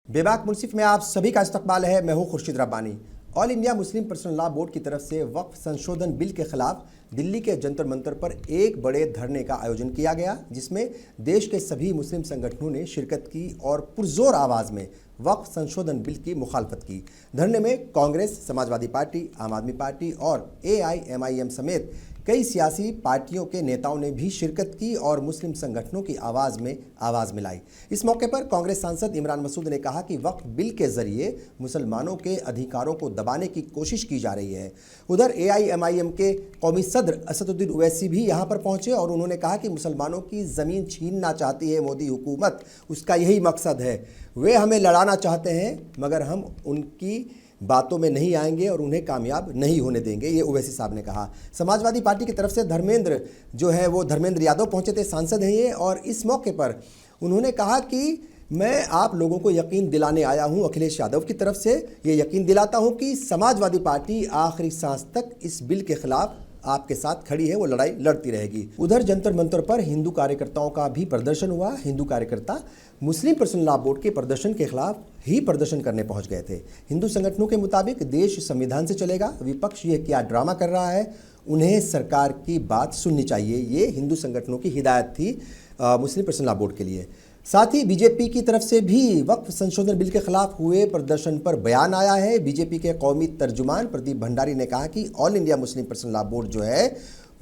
बेबाक मुनसिफ में आप सभी का इस्तकबाल है। मैं हूं Khurshid Rabbani. All India Muslim personal law board की तरफ से वक्फ संशोधन बिल के खिलाफ दिल्ली के जंतर मंतर पर एक बड़े धरने का आयोजन किया गया, जिसमें देश के सभी मुस्लिम संगठनों ने शिरकत की और पुरजोर आवाज़ में वक्फ संशोधन बिल की मुखालफत की। धरने में कांग्रेस, समाजवादी पार्टी, आम आदमी पार्टी और AIMIM समेत कई सियासी पार्टियों के नेताओं ने भी शिरकत की और मुस्लिम संगठनों की आवाज़ में आवाज़ मिलाई। इस मौके पर कांग्रेस सांसद इमरान मसूद ने कहा कि वक्फ बिल के जरिए मुसलमानों के अधिकारों को दबाने की कोशिश की जा रही है। उधर AIMIM के कौमी सदर असदुद्दीन ओवैसी भी यहां पर पहुंचे और उन्होंने कहा कि मुसलमानों की ज़मीन छीनना चाहती है मोदी हुकूमत, उसका यही मकसद है। वे हमें लड़ाना चाहते हैं मगर हम उनकी बातों में नहीं आएंगे और उन्हें कामयाब नहीं होने देंगे, ये ओवैसी साहब ने कहा। समाजवादी पार्टी की तरफ से धर्मेंद्र धर्मेंद्र यादव पहुंचे थे, सांसद हैं ये, और इस मौके पर उन्होंने कहा कि मैं आप लोगों को यकीन दिलाने आया हूं, अखिलेश यादव की तरफ से ये यकीन दिलाता हूं कि समाजवादी पार्टी आखिरी सांस तक इस बिल के खिलाफ आपके साथ खड़ी है, वो लड़ाई लड़ती रहेगी। उधर जंतर मंतर पर हिंदू कार्यकर्ताओं का भी प्रदर्शन हुआ। हिंदू कार्यकर्ता मुस्लिम पर्सनल लॉ बोर्ड के प्रदर्शन के खिलाफ ही प्रदर्शन करने पहुंच गए थे। हिंदू संगठनों के मुताबिक देश संविधान से चलेगा, विपक्ष ये क्या ड्रामा कर रहा है, उन्हें सरकार की बात सुननी चाहिए, ये हिंदू संगठनों की हिदायत थी मुस्लिम पर्सनल लॉ बोर्ड के लिए। साथ ही बीजेपी की तरफ से भी वक्फ संशोधन बिल के खिलाफ हुए प्रदर्शन पर बयान आया है। बीजेपी के कौमी तर्जुमान प्रदीप भंडारी ने कहा कि all India Muslim personal law board जो है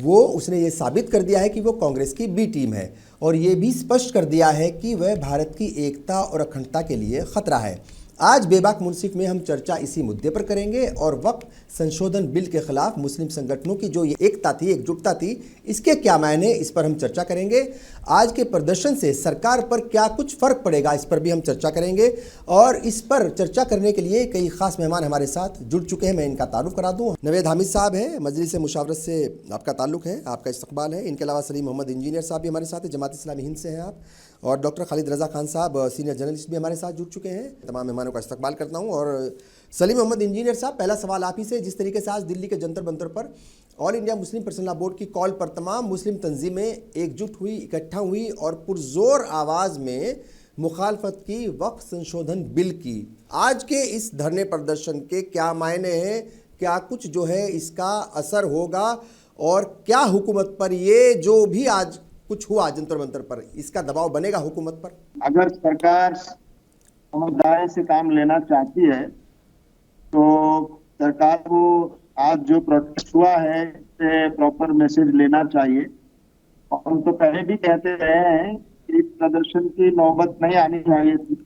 वो उसने ये साबित कर दिया है कि वो कांग्रेस की बी टीम है और ये भी स्पष्ट कर दिया है कि वह भारत की एकता और अखंडता के लिए खतरा है। आज बेबाक मुनसिफ में हम चर्चा इसी मुद्दे पर करेंगे और वक्फ संशोधन बिल के खिलाफ मुस्लिम संगठनों की जो ये एकता थी, एकजुटता थी, इसके क्या मायने, इस पर हम चर्चा करेंगे। आज के प्रदर्शन से सरकार पर क्या कुछ फ़र्क पड़ेगा, इस पर भी हम चर्चा करेंगे। और इस पर चर्चा करने के लिए कई खास मेहमान हमारे साथ जुड़ चुके हैं। मैं इनका तारुफ करा दूँ। नवेद हामिद साहब हैं, मजलिस मुशावरत से आपका ताल्लुक़ है, आपका इस्तकबाल है। इनके अलावा सलीम मोहम्मद इंजीनियर साहब भी हमारे साथ हैं, जमात इस्लामी हिंद से हैं आप। और डॉक्टर खालिद रज़ा खान साहब सीनियर जर्नलिस्ट भी हमारे साथ जुड़ चुके हैं। तमाम मेहमानों का इस्तकबाल करता हूं। और सलीम मोहम्मद इंजीनियर साहब, पहला सवाल आप ही से। जिस तरीके से आज दिल्ली के जंतर मंतर पर all India Muslim personal law board की कॉल पर तमाम मुस्लिम तंजीमें एकजुट हुई, इकट्ठा हुई और पुरजोर आवाज़ में मुखालफत की वक्फ संशोधन बिल की, आज के इस धरने प्रदर्शन के क्या मायने हैं, क्या कुछ जो है इसका असर होगा और क्या हुकूमत पर ये जो भी आज कुछ हुआ जंतर मंतर पर, इसका दबाव बनेगा हुकूमत पर? अगर सरकार समझदारी से काम लेना चाहती है तो सरकार को आज जो प्रोटेस्ट हुआ है इससे प्रॉपर मैसेज लेना चाहिए। और हम तो पहले भी कहते रहे हैं कि प्रदर्शन की नौबत नहीं आनी चाहिए थी,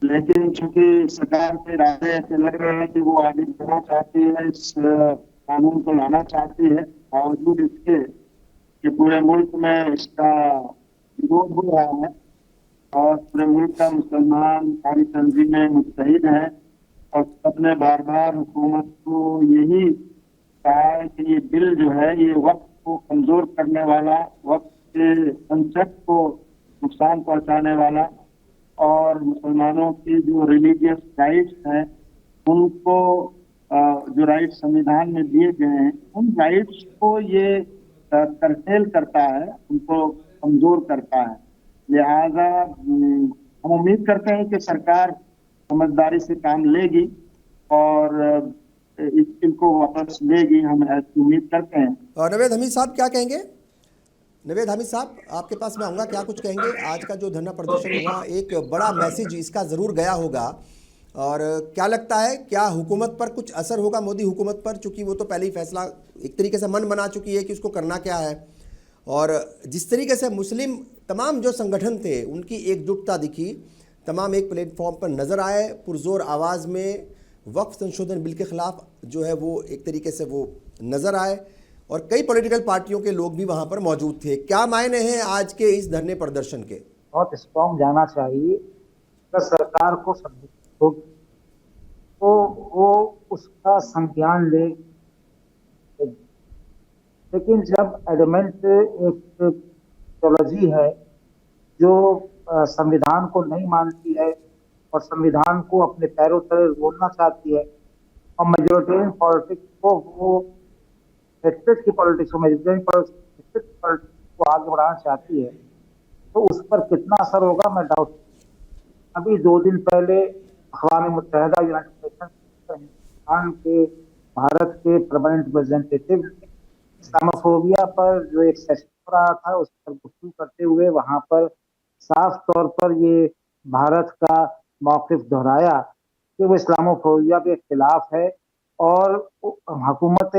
लेकिन चूंकि सरकार के इरादे ऐसे लग रहे हैं कि वो आगे बढ़ना चाहती है, इस कानून को लाना चाहती है, बावजूद इसके कि पूरे मुल्क में इसका विरोध हो रहा है और पूरे मुल्क का मुसलमान सारी तंजीमें मुत्तहिद हैं और सबने बार बार हुकूमत को यही कहा है कि ये बिल जो है ये वक्त को कमजोर करने वाला, वक्त के कंसेप्ट को नुकसान पहुंचाने वाला और मुसलमानों की जो रिलीजियस राइट्स हैं उनको जो राइट्स संविधान में दिए गए हैं उन राइट्स को ये करटेल करता है, उनको कमजोर करता है। लिहाजा हम उम्मीद करते हैं कि सरकार समझदारी से काम लेगी और इस बिल को वापस लेगी, हम ऐसी उम्मीद करते हैं। और नवेद हमीद साहब क्या कहेंगे? नवेद हामिद साहब, आपके पास मैं आऊँगा, क्या कुछ कहेंगे? आज का जो धरना प्रदर्शन हुआ, एक बड़ा मैसेज इसका ज़रूर गया होगा और क्या लगता है, क्या हुकूमत पर कुछ असर होगा, मोदी हुकूमत पर? चूँकि वो तो पहले ही फैसला एक तरीके से मन बना चुकी है कि उसको करना क्या है, और जिस तरीके से मुस्लिम तमाम जो संगठन थे उनकी एकजुटता दिखी, तमाम एक प्लेटफॉर्म पर नज़र आए, पुरजोर आवाज़ में वक्फ संशोधन बिल के ख़िलाफ़ जो है वो एक तरीके से वो नज़र आए और कई पॉलिटिकल पार्टियों के लोग भी वहाँ पर मौजूद थे। क्या मायने हैं आज के इस धरने प्रदर्शन के? बहुत स्ट्रॉन्ग जाना चाहिए तो सरकार को तो वो उसका संज्ञान ले, लेकिन जब एडमेंट एक टेक्नोलॉजी है जो संविधान को नहीं मानती है और संविधान को अपने पैरों तले रोलना चाहती है और मेजोरिटेरियन पॉलिटिक्स को वो हेट्रेड की पॉलिटिक्स को आगे बढ़ाना चाहती है, तो उस पर कितना असर होगा मैं डाउट। अभी 2 दिन पहले अक़वाम मुत्तहिदा यूनाइटेड नेशन हिंदुस्तान के भारत के परमानेंट रिप्रेजेंटेटिव इस्लामोफोबिया पर जो एक सेशन हो रहा था उस पर गुफ्तगू करते हुए वहां पर साफ तौर पर ये भारत का मौक़िफ़ दोहराया कि वो इस्लामोफोबिया के खिलाफ है और हुकूमत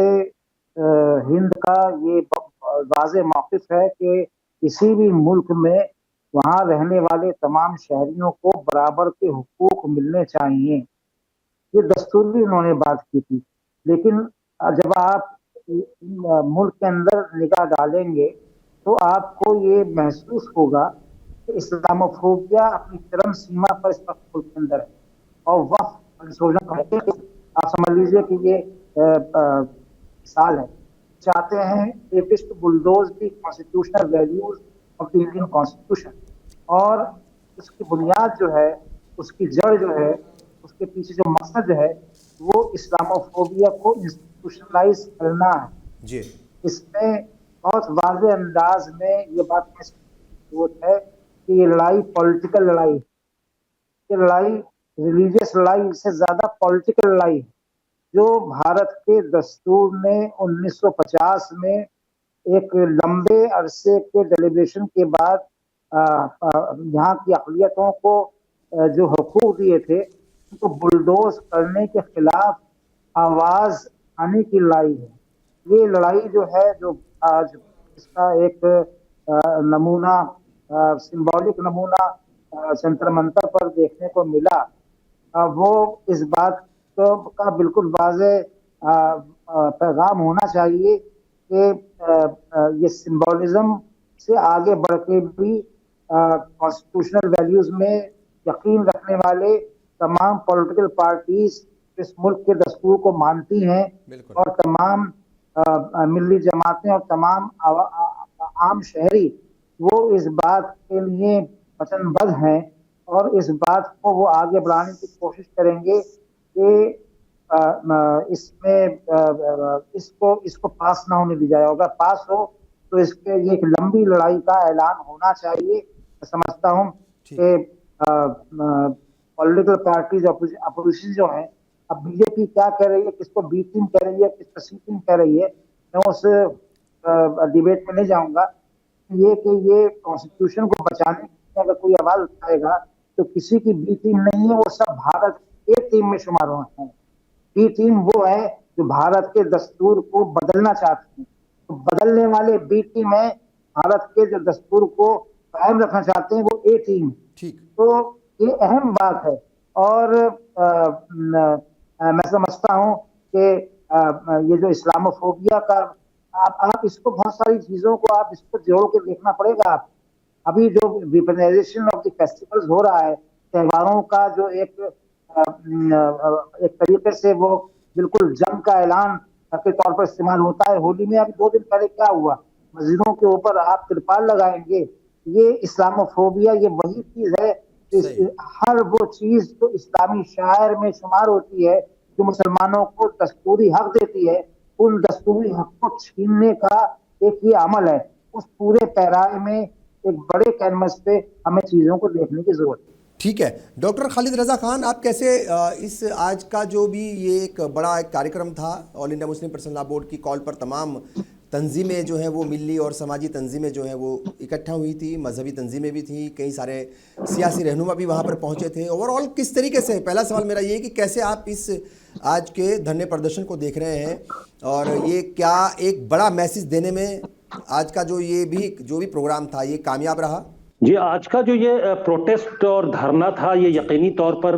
हिंद का ये वाज़े मौक़िफ़ है कि किसी भी मुल्क में वहाँ रहने वाले तमाम शहरियों को बराबर के हुकूक मिलने चाहिए। ये दस्तूर भी उन्होंने बात की थी, लेकिन जब आप मुल्क के अंदर निगाह डालेंगे तो आपको ये महसूस होगा कि इस्लामोफोबिया अपनी चरम सीमा पर इस वक्त मुल्क के अंदर है और वक्त संशोधन आप समझ लीजिए कि ये साल है, चाहते हैं कि wish to bulldoze the constitutional values of the Indian constitution और उसकी बुनियाद जो है, उसकी जड़ जो है, उसके पीछे जो मकसद है वो इस्लामोफोबिया को इंस्टीट्यूशनलाइज करना है जी। इसमें बहुत वाज़े अंदाज में ये बात जरूरत है कि ये लड़ाई पॉलिटिकल लड़ाई है, ये लड़ाई रिलीजियस लड़ाई से ज्यादा पॉलिटिकल लड़ाई है। जो भारत के दस्तूर ने 1950 में एक लंबे अरसे के डेलिब्रेशन के बाद यहाँ की अक़लियतों को जो हुकूक दिए थे उनको बुलडोज करने के खिलाफ आवाज आने की लड़ाई है। ये लड़ाई जो है, जो आज इसका एक नमूना, सिंबॉलिक नमूना जंतर मंतर पर देखने को मिला, वो इस बात का बिल्कुल वाज़े पैगाम होना चाहिए कि ये सिंबॉलिज्म से आगे बढ़ के भी कॉन्स्टिट्यूशनल वैल्यूज में यकीन रखने वाले तमाम पॉलिटिकल पार्टीज इस मुल्क के दस्तूर को मानती हैं और तमाम मिली जमातें और तमाम आम शहरी वो इस बात के लिए वचनबद्ध हैं और इस बात को वो आगे बढ़ाने की कोशिश करेंगे कि इसमें इसको पास ना होने दिया जाए। अगर पास हो तो इसके ये एक लंबी लड़ाई का ऐलान होना चाहिए। मैं समझता हूँ कि पॉलिटिकल पार्टीज अपोजिशन जो है, अब बीजेपी क्या कह रही है, किसको बी टीम कह रही है, किसको सी टीम कह रही है, मैं उस डिबेट में नहीं जाऊंगा। ये कि ये कॉन्स्टिट्यूशन को बचाने की अगर कोई आवाज उठाएगा तो किसी की बी टीम नहीं है, वो सब भारत ए टीम में शुमार हैं। बी टीम वो है जो भारत के दस्तूर को बदलना चाहती है, तो बदलने वाले बी टीम है, भारत के जो दस्तूर को कायम रखना चाहते हैं वो ए टीम। ठीक, तो ये अहम बात है और मैं समझता हूँ कि ये जो इस्लामोफोबिया का आप इसको बहुत सारी चीजों को आप इसको जोड़ के देखना पड़ेगा। आप अभी जो वेपनाइजेशन ऑफ द फेस्टिवल्स हो रहा है, त्योहारों का जो एक तरीके से वो बिल्कुल जंग का ऐलान के तौर पर इस्तेमाल होता है। होली में अभी 2 दिन पहले क्या हुआ, मस्जिदों के ऊपर आप तिरपाल लगाएंगे, ये इस्लामोफोबिया, ये वही चीज है। हर वो चीज जो इस्लामी शायर में शुमार होती है, जो मुसलमानों को दस्तूरी हक देती है, उन दस्तूरी हक को छीनने का एक ये अमल है। उस पूरे पैराए में एक बड़े कैनवस पे हमें चीजों को देखने की जरूरत है। ठीक है। डॉक्टर खालिद रजा खान, आप कैसे इस आज का जो भी ये एक बड़ा एक कार्यक्रम था, all India Muslim personal law board की कॉल पर तमाम तंजीमें जो हैं वो मिली और समाजी तंजीमें जो हैं वो इकट्ठा हुई थी, मजहबी तंजीमें भी थी, कई सारे सियासी रहनुमा भी वहाँ पर पहुँचे थे। ओवरऑल किस तरीके से, पहला सवाल मेरा ये है कि कैसे आप इस आज के धरने प्रदर्शन को देख रहे हैं और ये क्या एक बड़ा मैसेज देने में आज का जो भी प्रोग्राम था ये कामयाब रहा? जी, आज का जो ये प्रोटेस्ट और धरना था, ये यकीनी तौर पर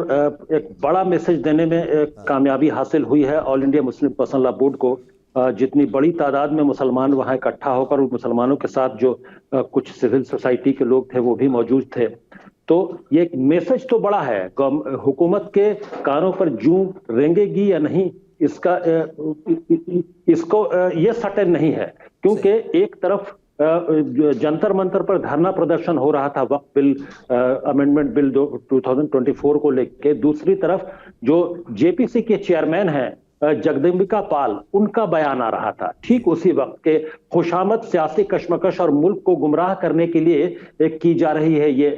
एक बड़ा मैसेज देने में कामयाबी हासिल हुई है all India Muslim personal law board को। जितनी बड़ी तादाद में मुसलमान वहाँ इकट्ठा होकर, उन मुसलमानों के साथ जो कुछ सिविल सोसाइटी के लोग थे वो भी मौजूद थे, तो ये एक मैसेज तो बड़ा है। हुकूमत के कानों पर जूं रेंगेगी या नहीं, इसको ये सर्टेन नहीं है, क्योंकि एक तरफ जंतर मंतर पर धरना प्रदर्शन हो रहा था वक्फ बिल अमेंडमेंट बिल 2024 को लेकर, दूसरी तरफ जो जेपीसी के चेयरमैन हैं जगदम्बिका पाल उनका बयान आ रहा था ठीक उसी वक्त के खुशामद सियासी कशमकश और मुल्क को गुमराह करने के लिए की जा रही है ये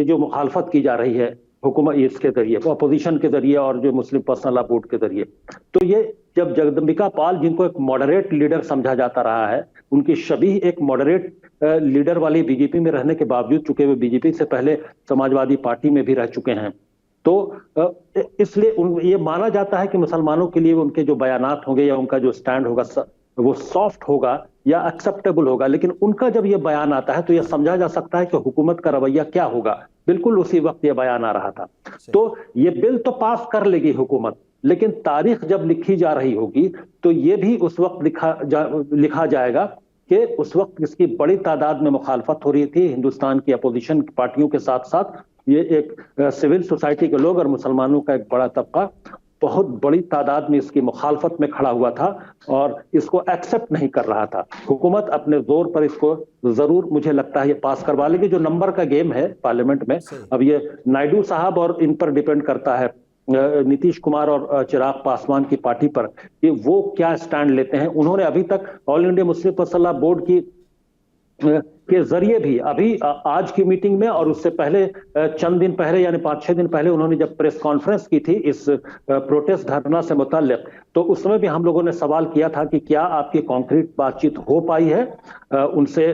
जो मुखालफत की जा रही है हुकूमत इसके जरिए, अपोजिशन के जरिए और जो मुस्लिम पर्सनल लॉ बोर्ड के जरिए। तो ये जब जगदम्बिका पाल, जिनको एक मॉडरेट लीडर समझा जाता रहा है, उनकी शबीह एक मॉडरेट लीडर वाली बीजेपी में रहने के बावजूद, चूंकि वे बीजेपी से पहले समाजवादी पार्टी में भी रह चुके हैं, तो इसलिए ये माना जाता है कि मुसलमानों के लिए उनके जो बयानात होंगे या उनका जो स्टैंड होगा वो सॉफ्ट होगा या एक्सेप्टेबल होगा। लेकिन उनका जब ये बयान आता है तो यह समझा जा सकता है कि हुकूमत का रवैया क्या होगा। बिल्कुल उसी वक्त ये बयान आ रहा था। तो ये बिल तो पास कर लेगी हुकूमत, लेकिन तारीख जब लिखी जा रही होगी तो ये भी उस वक्त लिखा जाएगा कि उस वक्त इसकी बड़ी तादाद में मुखालफत हो रही थी। हिंदुस्तान की अपोजिशन पार्टियों के साथ साथ ये एक सिविल सोसाइटी के लोग और मुसलमानों का एक बड़ा तबका बहुत बड़ी तादाद में इसकी मुखालफत में खड़ा हुआ था और इसको एक्सेप्ट नहीं कर रहा था। हुकूमत अपने जोर पर इसको जरूर, मुझे लगता है, ये पास करवा लेगी। जो नंबर का गेम है पार्लियामेंट में, अब ये नायडू साहब और इन पर डिपेंड करता है, नीतीश कुमार और चिराग पासवान की पार्टी पर, कि वो क्या स्टैंड लेते हैं। उन्होंने अभी तक all India Muslim personal law board के जरिए भी अभी आज की मीटिंग में और उससे पहले चंद दिन पहले यानी 5-6 दिन पहले उन्होंने जब प्रेस कॉन्फ्रेंस की थी इस प्रोटेस्ट धरना से मुताल्लिक, तो उस समय भी हम लोगों ने सवाल किया था कि क्या आपकी कॉन्क्रीट बातचीत हो पाई है उनसे,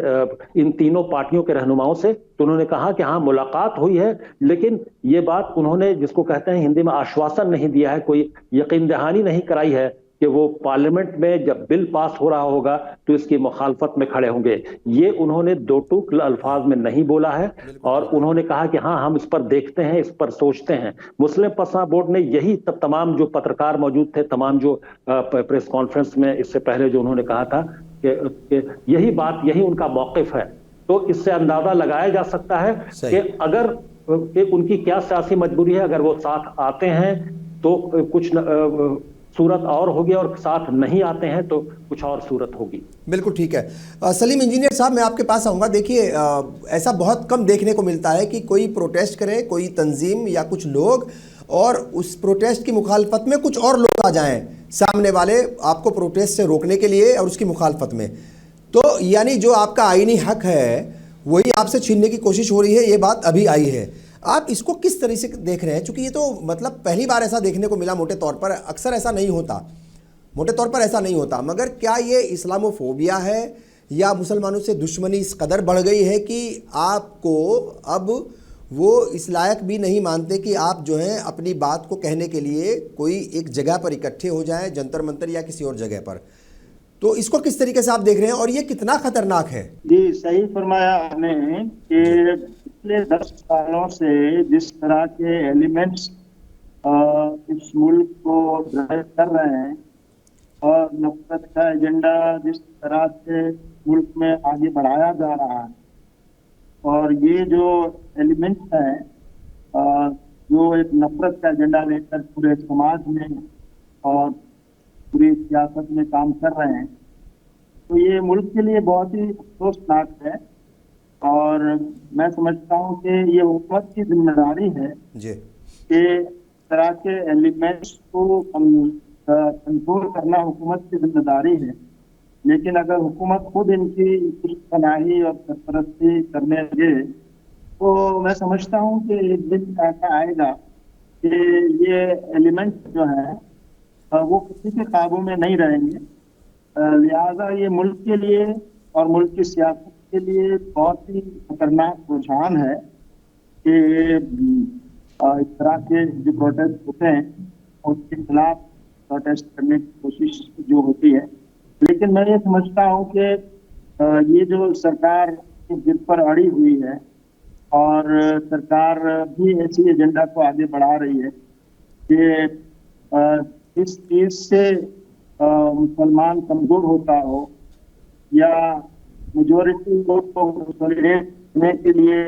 इन तीनों पार्टियों के रहनुमाओं से। तो उन्होंने कहा कि हाँ, मुलाकात हुई है, लेकिन ये बात उन्होंने, जिसको कहते हैं हिंदी में, आश्वासन नहीं दिया है, कोई यकीन दहानी नहीं कराई है कि वो पार्लियामेंट में जब बिल पास हो रहा होगा तो इसकी मुखालफत में खड़े होंगे। ये उन्होंने दो टूक अल्फाज में नहीं बोला है और उन्होंने कहा कि हाँ, हम इस पर देखते हैं, इस पर सोचते हैं। मुस्लिम पर्सनल बोर्ड ने यही तमाम जो पत्रकार मौजूद थे, तमाम जो प्रेस कॉन्फ्रेंस में इससे पहले जो उन्होंने कहा था कि यही बात, यही उनका मौकिफ है। तो इससे अंदाजा लगाया जा सकता है कि अगर उनकी क्या सियासी मजबूरी है, अगर वो साथ आते हैं तो कुछ सूरत और होगी और साथ नहीं आते हैं तो कुछ और सूरत होगी। बिल्कुल ठीक है। सलीम इंजीनियर साहब, मैं आपके पास आऊँगा। देखिए, ऐसा बहुत कम देखने को मिलता है कि कोई प्रोटेस्ट करे, कोई तंजीम या कुछ लोग, और उस प्रोटेस्ट की मुखालफत में कुछ और लोग आ जाएं सामने वाले आपको प्रोटेस्ट से रोकने के लिए और उसकी मुखालफत में। तो यानी जो आपका आईनी हक है वही आपसे छीनने की कोशिश हो रही है, ये बात अभी आई है। आप इसको किस तरह से देख रहे हैं? क्योंकि ये तो मतलब पहली बार ऐसा देखने को मिला मोटे तौर पर, अक्सर ऐसा नहीं होता, मोटे तौर पर ऐसा नहीं होता। मगर क्या ये इस्लामोफोबिया है या मुसलमानों से दुश्मनी इस कदर बढ़ गई है कि आपको अब वो इस लायक भी नहीं मानते कि आप जो है अपनी बात को कहने के लिए कोई एक जगह पर इकट्ठे हो जाएं, जंतर मंतर या किसी और जगह पर? तो इसको किस तरीके से आप देख रहे हैं और ये कितना खतरनाक है? जी, सही फरमाया आपने कि पिछले 10 सालों से जिस तरह के एलिमेंट्स इस मुल्क को ड्राइव कर रहे हैं और नफरत का एजेंडा जिस तरह से मुल्क में आगे बढ़ाया जा रहा है, और ये जो एलिमेंट्स हैं जो एक नफरत का एजेंडा लेकर पूरे समाज में और पूरी सियासत में काम कर रहे हैं, तो ये मुल्क के लिए बहुत ही अफसोसनाक है। और मैं समझता हूँ कि ये हुकूमत की जिम्मेदारी है कि तरह के एलिमेंट्स को कंट्रोल करना हुकूमत की जिम्मेदारी है। लेकिन अगर हुकूमत खुद इनकी कुछ पनाही और सरपरस्ती करने लगे तो मैं समझता हूँ कि एक दिन ऐसा आएगा कि ये एलिमेंट्स जो है वो किसी के काबू में नहीं रहेंगे। लिहाजा ये मुल्क के लिए और मुल्क की सियासत के लिए बहुत ही खतरनाक रुझान है कि इस तरह के जो प्रोटेस्ट होते हैं उसके खिलाफ प्रोटेस्ट करने की कोशिश जो होती है। लेकिन मैं ये समझता हूँ कि ये जो सरकार की जिद पर अड़ी हुई है और सरकार भी ऐसी एजेंडा को आगे बढ़ा रही है कि इस चीज से मुसलमान कमजोर होता हो या मेजोरिटी लोग को कंसोलिडेट करने के लिए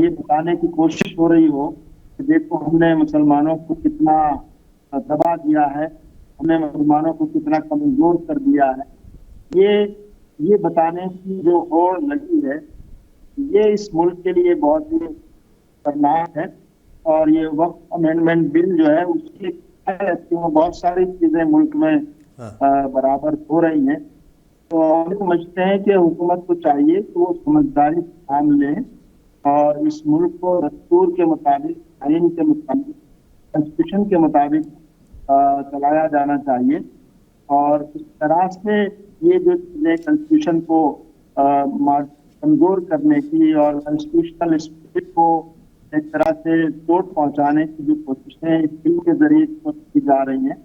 ये बताने की कोशिश हो रही हो कि देखो हमने मुसलमानों को कितना दबा दिया है, हमने मुसलमानों को कितना कमजोर कर दिया है, ये बताने की जो होड़ लगी है, ये इस मुल्क के लिए बहुत ही खतरनाक है। और ये वक्त अमेंडमेंट बिल जो है उसकी है क्यों बहुत सारी चीजें मुल्क में हाँ। बराबर हो रही हैं। तो हम समझते हैं कि हुकूमत को चाहिए कि वो समझदारी से काम ले और इस मुल्क को दस्तूर के मुताबिक, आइन के मुताबिक, कॉन्स्टिट्यूशन के मुताबिक चलाया जाना चाहिए। और इस तरह से ये जो चीजें कॉन्स्टिट्यूशन को कमजोर करने की और कॉन्स्टिट्यूशनल स्पिरिट को एक तरह से चोट पहुंचाने की जो कोशिशें इस बिल के जरिए की जा रही हैं,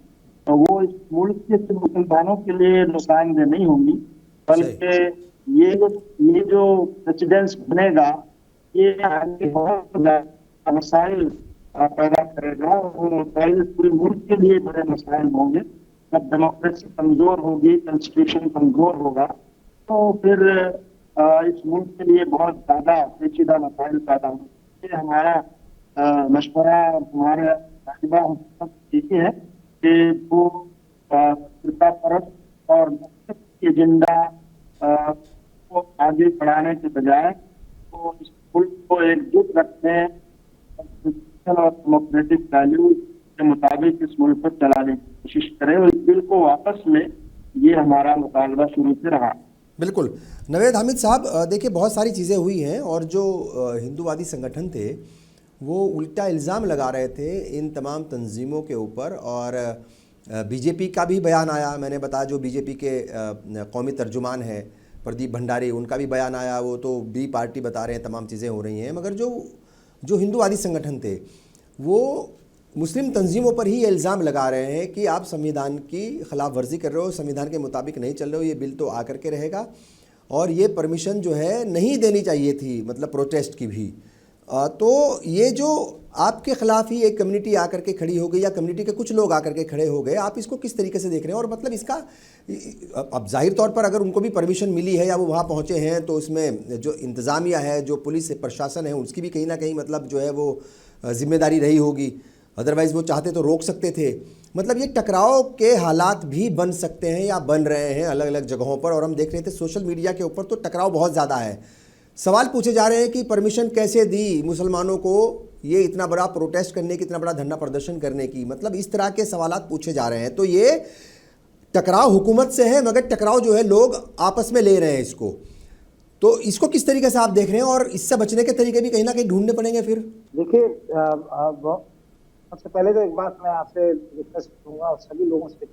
तो वो इस मुल्क के सिर्फ मुसलमानों के लिए नुकसानदेह नहीं होंगी, बल्कि ये जो प्रेसिडेंस बनेगा ये आगे बहुत ज्यादा मसाइल पैदा करेगा। वो मसाइल पूरे मुल्क के लिए बड़े मसाइल होंगे। जब डेमोक्रेसी कमजोर होगी, कॉन्स्टिट्यूशन कमजोर होगा, तो फिर इस मुल्क के लिए बहुत ज्यादा पेचीदा मसाइल पैदा होंगे। ये हमारा मशवरा और हमारा रास्ता यही है कि वो फिरका परस्त और एजेंडा को आगे बढ़ाने के बजाय वो इस मुल्क को एकजुट रखने और डेमोक्रेटिक वैल्यू के मुताबिक इस मुल्क को चलाने की कोशिश करें और इस बिल को वापस ले। ये हमारा मुतालबा शुरू से रहा। बिल्कुल। नवेद हामिद साहब, देखिए बहुत सारी चीज़ें हुई हैं और जो हिंदूवादी संगठन थे वो उल्टा इल्ज़ाम लगा रहे थे इन तमाम तंजीमों के ऊपर, और बीजेपी का भी बयान आया। मैंने बताया जो बीजेपी के कौमी तर्जुमान हैं प्रदीप भंडारी, उनका भी बयान आया। वो तो बी पार्टी बता रहे हैं, तमाम चीज़ें हो रही हैं, मगर जो हिंदूवादी संगठन थे वो मुस्लिम तंजीमों पर ही इल्ज़ाम लगा रहे हैं कि आप संविधान की खिलाफ वर्जी कर रहे हो, संविधान के मुताबिक नहीं चल रहे हो, ये बिल तो आकर के रहेगा और ये परमिशन जो है नहीं देनी चाहिए थी, मतलब प्रोटेस्ट की भी। तो ये जो आपके खिलाफ ही एक कम्युनिटी आकर के खड़ी हो गई या कम्युनिटी के कुछ लोग आकर के खड़े हो गए, आप इसको किस तरीके से देख रहे हैं? और मतलब इसका अब जाहिर तौर पर अगर उनको भी परमिशन मिली है या वो वहाँ पहुँचे हैं तो उसमें जो इंतज़ामिया है, जो पुलिस प्रशासन है, उसकी भी कहीं ना कहीं मतलब जो है वो जिम्मेदारी रही होगी, अदरवाइज़ वो चाहते तो रोक सकते थे। मतलब ये टकराव के हालात भी बन सकते हैं या बन रहे हैं अलग अलग जगहों पर, और हम देख रहे थे सोशल मीडिया के ऊपर तो टकराव बहुत ज़्यादा है। सवाल पूछे जा रहे हैं कि परमिशन कैसे दी मुसलमानों को ये इतना बड़ा प्रोटेस्ट करने की, इतना बड़ा धरना प्रदर्शन करने की, मतलब इस तरह के सवालात पूछे जा रहे हैं। तो ये टकराव हुकूमत से है, मगर टकराव जो है लोग आपस में ले रहे हैं इसको, तो इसको किस तरीके से आप देख रहे हैं और इससे बचने के तरीके भी कहीं ना कहीं ढूंढने पड़ेंगे फिर? देखिए, सबसे पहले तो एक बात मैं आपसे रिक्वेस्ट करूंगा और सभी लोगों से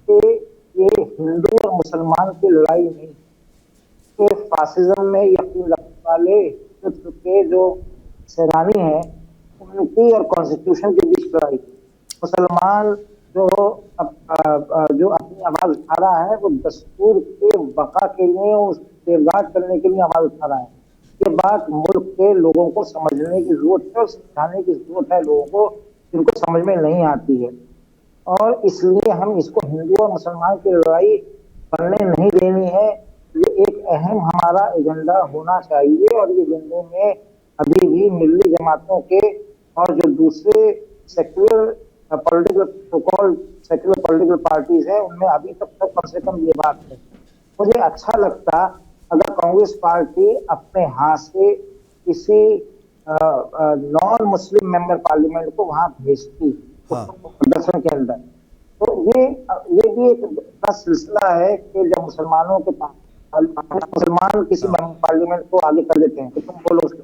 कि ये हिंदू और मुसलमान की लड़ाई नहीं, कि फासिज्म में यकीन रखने वाले के जो सेनानी हैं उनकी और कॉन्स्टिट्यूशन के बीच लड़ाई। मुसलमान जो अपनी आवाज उठा रहा है वो दस्तूर के बका के लिए, उस सेफगार्ड करने के लिए आवाज उठा रहा है। ये बात मुल्क के लोगों को समझने की जरूरत है और समझाने की जरूरत है लोगों को, जिनको समझ में नहीं आती है। और इसलिए हम इसको हिंदू और मुसलमान की लड़ाई बनने नहीं देनी है। ये एक अहम हमारा एजेंडा होना चाहिए और ये एजेंडे में अभी भी मिली जमातों के और जो दूसरे सेक्युलर पॉलिटिकल पार्टीज है उनमें अभी तक कम से कम ये बात है। मुझे अच्छा लगता अगर कांग्रेस पार्टी अपने हाथ से किसी नॉन मुस्लिम मेंबर पार्लियामेंट को वहां भेजती प्रदर्शन के अंदर। तो ये भी एक बड़ा सिलसिला है कि जब मुसलमानों के मुसलमान किसी पार्लियामेंट को आगे कर देते हैं तो तुम बोलो उसको,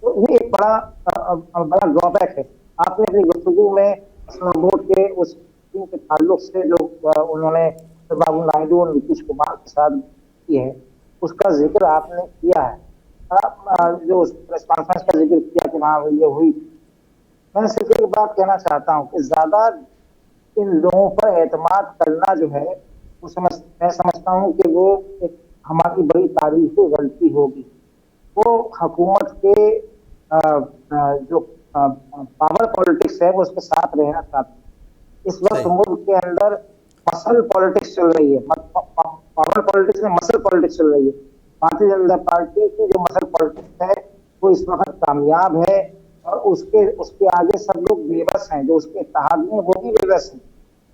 तो ये एक बड़ा ड्रॉबैक है। आपने अपनी गुफ्तगू में बोर्ड के उस के ताल्लुक से जो उन्होंने बाबू नायडू और नीतीश कुमार के साथ की है उसका जिक्र आपने किया है, जो प्रेस कॉन्फ्रेंस का जिक्र किया कि वहाँ ये हुई। मैं सिर्फ एक बात कहना चाहता हूँ कि ज्यादा इन लोगों पर एतमाद करना जो है मैं समझता हूँ कि वो एक हमारी बड़ी तारीखी गलती होगी। वो हुकूमत के जो पावर पॉलिटिक्स है वो उसके साथ रहना चाहते हैं। इस वक्त मुल्क के अंदर मसल पॉलिटिक्स चल रही है, पावर पॉलिटिक्स में मसल पॉलिटिक्स चल रही है। भारतीय जनता पार्टी की जो मसल पॉलिटिक्स है वो इस वक्त कामयाब है और उसके आगे सब लोग बेबस हैं, जो उसके इत्तेहाद में वो भी बेबस हैं।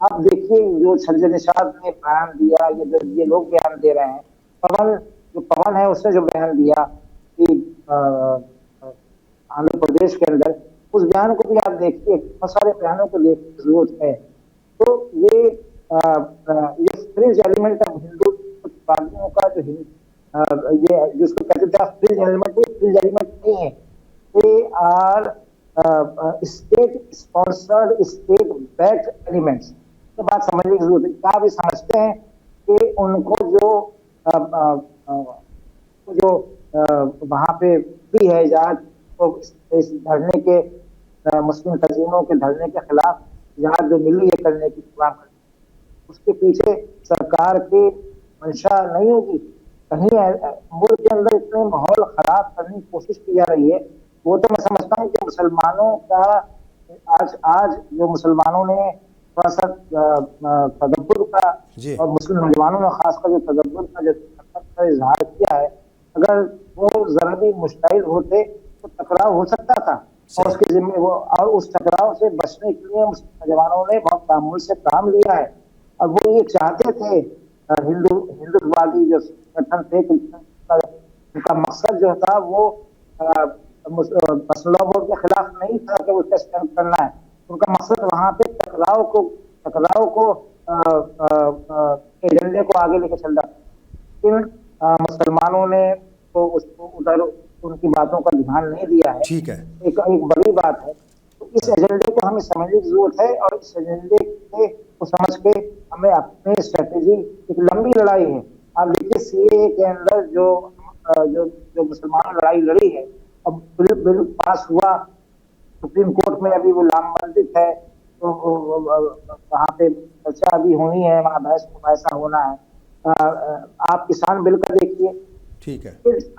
आप देखिए जो छज्जे निषाद ने बयान दिया, ये लोग बयान दे रहे हैं, पवन है उसने जो बयान दिया कि आंध्र प्रदेश के अंदर उस बयान को भी आप देखिए, बहुत सारे बयानों को देखने की जरूरत है। तो ये फ्रिंज एलिमेंट ऑफ हिंदुत्ववादियों का जो ये जिसको कहते थे फ्रिंज एलिमेंट, ये फ्रिंज एलिमेंट नहीं है, they are state sponsored, state backed elements. ये बात समझने की जरूरत है। क्या आप ये समझते हैं कि उनको जो वहां पे भी है इजाज़त, तो इस धरने के मुस्लिम तंजीमों के धरने के खिलाफ इजाज़त जो मिली है करने की, उसके पीछे सरकार की मंशा नहीं होगी। कहीं मुल्क के अंदर इतने माहौल खराब करने की कोशिश की जा रही है। वो तो मैं समझता हूँ कि मुसलमानों का आज जो मुसलमानों ने थोड़ा सा तदब्बुर का और मुस्लिम नौजवानों ने खासकर जो तदब्बुर का इजहार किया है, अगर वो जरा भी मुश्तैल होते तो टकराव हो सकता था। और उसके जिम्मे वो, और उस टकराव से बचने के लिए मुस्लिम नौजवानों ने बहुत तामुल से काम लिया है। और वो ये चाहते थे, हिंदुत्ववादी जो संगठन थे, उनका मकसद जो था वो पर्सनल लॉ बोर्ड के खिलाफ नहीं था कि उसका स्टैंड करना है। उनका मकसद वहां पे टकराव को एजेंडे को आगे लेकर चल रहा था। लेकिन मुसलमानों ने तो उसको उधर उनकी बातों का ध्यान नहीं दिया है। ठीक है, एक बड़ी बात है। तो इस एजेंडे को हमें समझने की जरूरत है, और इस एजेंडे को समझ के हमें अपनी स्ट्रेटेजी, एक लंबी लड़ाई है। आप देखिए सीएए के अंदर जो मुसलमान लड़ाई लड़ी है, अब बिल पास हुआ, सुप्रीम कोर्ट में अभी वो नामंजूर है, तो वहाँ पे चर्चा अभी होनी है, वहाँ बहस मुबाहिसा होना है। आप किसान बिल का देखिए, ठीक है।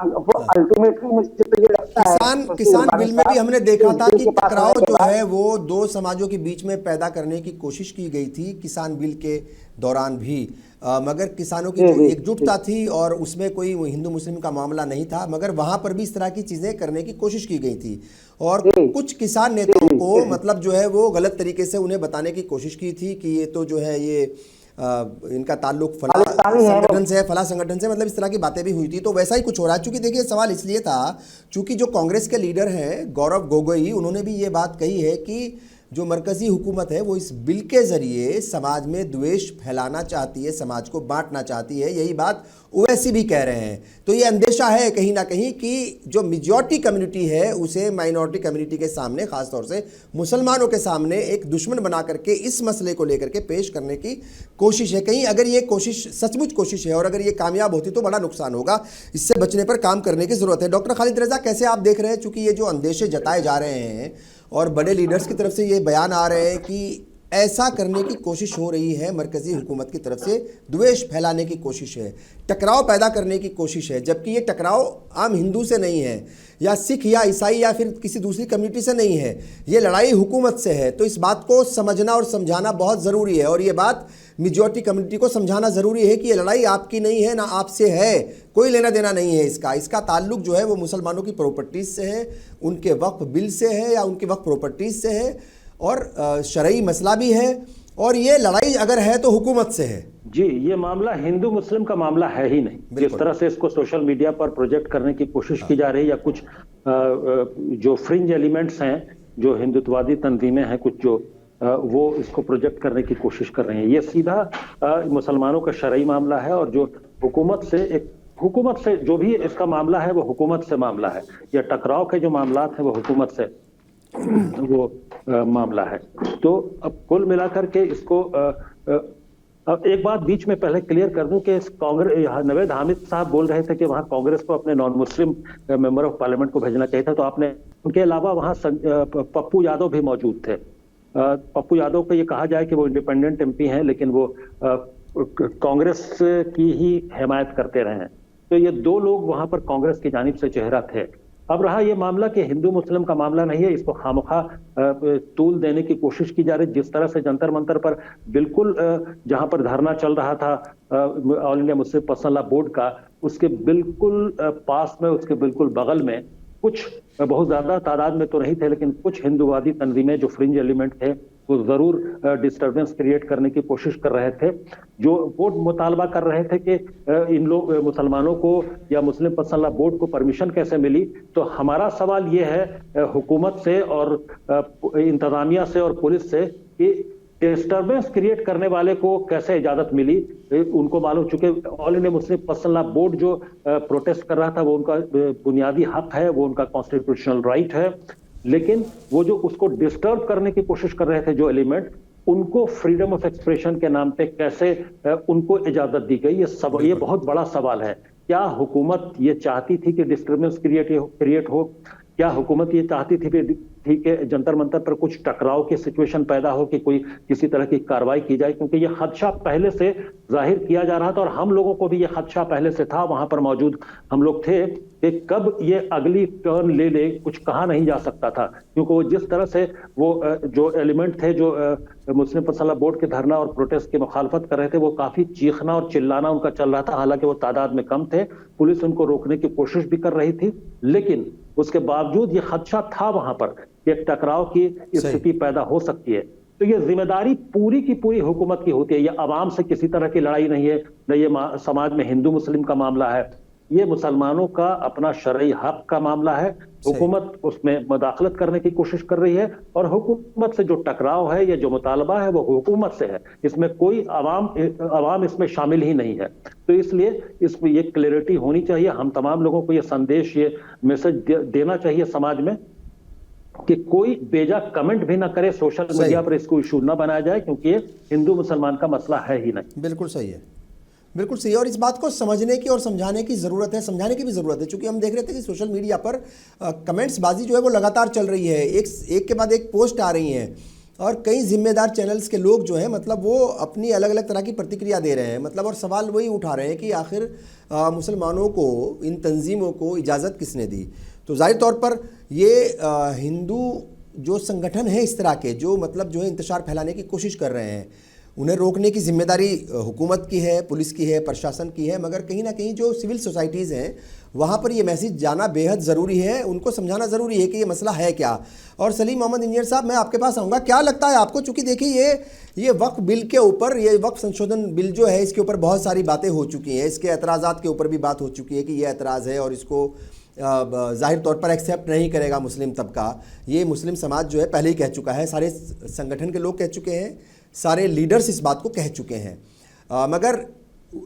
वो अल्टीमेटली मुझे तो ये लगता है किसान बिल में भी हमने देखा था कि टकराव जो है वो दो समाजों के बीच में पैदा करने की कोशिश की गई थी किसान बिल के दौरान भी, मगर किसानों की जो एकजुटता थी और उसमें कोई हिंदू मुस्लिम का मामला नहीं था, मगर वहां पर भी इस तरह की चीजें करने की कोशिश की गई थी। और कुछ किसान नेताओं को मतलब जो है वो गलत तरीके से उन्हें बताने की कोशिश की थी कि ये तो जो है ये इनका ताल्लुक फला संगठन से है, फला संगठन से, मतलब इस तरह की बातें भी हुई थी। तो वैसा ही कुछ हो रहा है। चूंकि देखिए सवाल इसलिए था चूंकि जो कांग्रेस के लीडर हैं गौरव गोगोई, उन्होंने भी ये बात कही है कि जो मरकजी हुकूमत है वो इस बिल के ज़रिए समाज में द्वेष फैलाना चाहती है, समाज को बांटना चाहती है। यही बात ओवैसी भी कह रहे हैं। तो ये अंदेशा है कहीं ना कहीं कि जो मेजॉरिटी कम्युनिटी है उसे माइनॉरिटी कम्युनिटी के सामने, ख़ासतौर से मुसलमानों के सामने एक दुश्मन बना करके इस मसले को लेकर के पेश करने की कोशिश है। कहीं अगर ये कोशिश सचमुच कोशिश है और अगर ये कामयाब होती तो बड़ा नुकसान होगा। इससे बचने पर काम करने की ज़रूरत है। डॉक्टर खालिद रज़ा, कैसे आप देख रहे हैं, चूँकि ये जो अंदेशे जताए जा रहे हैं और बड़े लीडर्स की तरफ से ये बयान आ रहे हैं कि ऐसा करने की कोशिश हो रही है मरकजी हुकूमत की तरफ से, द्वेष फैलाने की कोशिश है, टकराव पैदा करने की कोशिश है, जबकि ये टकराव आम हिंदू से नहीं है या सिख या ईसाई या फिर किसी दूसरी कम्युनिटी से नहीं है, ये लड़ाई हुकूमत से है। तो इस बात को समझना और समझाना बहुत ज़रूरी है और ये बात मेजॉरिटी कम्युनिटी को समझाना ज़रूरी है कि ये लड़ाई आपकी नहीं है, ना आपसे है, कोई लेना देना नहीं है इसका ताल्लुक जो है वो मुसलमानों की प्रॉपर्टीज़ से है, उनके वक्फ बिल से है या उनकी वक्फ प्रॉपर्टीज़ से है और शरई मसला भी है, और ये लड़ाई अगर है तो हुकूमत से है। जी, ये मामला हिंदू मुस्लिम का मामला है ही नहीं। जिस तरह से इसको सोशल मीडिया पर प्रोजेक्ट करने की कोशिश की जा रही है, या कुछ जो फ्रिंज एलिमेंट्स हैं, जो हिंदुत्ववादी तंजीमें हैं कुछ, जो वो इसको प्रोजेक्ट करने की कोशिश कर रहे हैं, ये सीधा मुसलमानों का शरई मामला है। और जो हुकूमत से जो भी इसका मामला है वो हुकूमत से मामला है, या टकराव के जो मामला है वो हुकूमत से वो मामला है। तो अब कुल मिलाकर के इसको एक बात बीच में पहले क्लियर कर दूं कि कांग्रेस, नवेद हामिद साहब बोल रहे थे कि वहां कांग्रेस को अपने non Muslim member of parliament को भेजना चाहिए था, तो आपने उनके अलावा वहां पप्पू यादव भी मौजूद थे। पप्पू यादव को ये कहा जाए कि वो इंडिपेंडेंट एमपी हैं, लेकिन वो कांग्रेस की ही हिमायत करते रहे हैं। तो ये दो लोग वहां पर कांग्रेस की जानिब से चेहरा थे। अब रहा ये मामला कि हिंदू मुस्लिम का मामला नहीं है, इसको खामखा तूल देने की कोशिश की जा रही। जिस तरह से जंतर मंतर पर बिल्कुल जहां पर धरना चल रहा था all India Muslim personal law board का, उसके बिल्कुल पास में, उसके बिल्कुल बगल में कुछ, बहुत ज्यादा तादाद में तो नहीं थे, लेकिन कुछ हिंदूवादी तंजीमें जो फ्रिंज एलिमेंट थे वो जरूर डिस्टरबेंस क्रिएट करने की कोशिश कर रहे थे। जो वो मुतालबा कर रहे थे कि इन लोग मुसलमानों को या मुस्लिम पर्सनल लॉ बोर्ड को परमिशन कैसे मिली, तो हमारा सवाल ये है हुकूमत से और इंतजामिया से और पुलिस से कि डिस्टरबेंस क्रिएट करने वाले को कैसे इजाजत मिली। उनको मालूम, चूंकि all India Muslim personal law board जो प्रोटेस्ट कर रहा था वो उनका बुनियादी हक है, वो उनका कॉन्स्टिट्यूशनल राइट है, लेकिन वो जो उसको डिस्टर्ब करने की कोशिश कर रहे थे जो एलिमेंट, उनको फ्रीडम ऑफ एक्सप्रेशन के नाम पे कैसे उनको इजाजत दी गई, ये बहुत बड़ा सवाल है। क्या हुकूमत ये चाहती थी कि डिस्टर्बेंस क्रिएट हो? क्या हुकूमत ये चाहती थी ठीक है जंतर मंतर पर कुछ टकराव की सिचुएशन पैदा हो कि कोई किसी तरह की कार्रवाई की जाए? क्योंकि ये खदशा पहले से जाहिर किया जा रहा था और हम लोगों को भी ये खदशा पहले से था, वहां पर मौजूद हम लोग थे कि कब ये अगली टर्न ले कुछ कहा नहीं जा सकता था। क्योंकि वो जिस तरह से वो जो एलिमेंट थे जो मुस्लिम पर्सनल लॉ बोर्ड के धरना और प्रोटेस्ट की मुखालफत कर रहे थे, वो काफी चीखना और चिल्लाना उनका चल रहा था। हालांकि वो तादाद में कम थे, पुलिस उनको रोकने की कोशिश भी कर रही थी, लेकिन उसके बावजूद ये खदशा था वहां पर कि एक टकराव की स्थिति पैदा हो सकती है। तो ये जिम्मेदारी पूरी की पूरी हुकूमत की होती है। ये अवाम से किसी तरह की लड़ाई नहीं है, न ये समाज में हिंदू मुस्लिम का मामला है, ये मुसलमानों का अपना शरई हक का मामला है। हुकूमत उसमें मदाखलत करने की कोशिश कर रही है और हुकूमत से जो टकराव है या जो मुतालबा है वो हुकूमत से है, इसमें कोई अवाम इसमें शामिल ही नहीं है। तो इसलिए इसमें ये क्लैरिटी होनी चाहिए। हम तमाम लोगों को ये संदेश, ये मैसेज देना चाहिए समाज में कि कोई बेजा कमेंट भी ना करे सोशल मीडिया पर, इसको इशू ना बनाया जाए, क्योंकि ये हिंदू मुसलमान का मसला है ही नहीं। बिल्कुल सही है, बिल्कुल सही है। और इस बात को समझने की और समझाने की ज़रूरत है, समझाने की भी ज़रूरत है, क्योंकि हम देख रहे थे कि सोशल मीडिया पर कमेंट्स बाजी जो है वो लगातार चल रही है, एक के बाद एक पोस्ट आ रही हैं और कई जिम्मेदार चैनल्स के लोग जो हैं मतलब वो अपनी अलग अलग तरह की प्रतिक्रिया दे रहे हैं, मतलब और सवाल वही उठा रहे हैं कि आखिर मुसलमानों को, इन तंजीमों को इजाज़त किसने दी। तो जाहिर तौर पर ये हिंदू जो संगठन है इस तरह के जो मतलब जो है इंतशार फैलाने की कोशिश कर रहे हैं, उन्हें रोकने की जिम्मेदारी हुकूमत की है, पुलिस की है, प्रशासन की है, मगर कहीं ना कहीं जो सिविल सोसाइटीज़ हैं वहाँ पर ये मैसेज जाना बेहद ज़रूरी है, उनको समझाना ज़रूरी है कि ये मसला है क्या। और सलीम मोहम्मद इंजीनियर साहब, मैं आपके पास आऊँगा, क्या लगता है आपको, चूँकि देखिए ये वक्फ बिल के ऊपर, ये वक्फ संशोधन बिल जो है इसके ऊपर बहुत सारी बातें हो चुकी हैं, इसके एतराज़ात के ऊपर भी बात हो चुकी है कि ये एतराज़ है और इसको जाहिर तौर पर एक्सेप्ट नहीं करेगा मुस्लिम तबका। ये मुस्लिम समाज जो है पहले ही कह चुका है, सारे संगठन के लोग कह चुके हैं, सारे लीडर्स इस बात को कह चुके हैं, मगर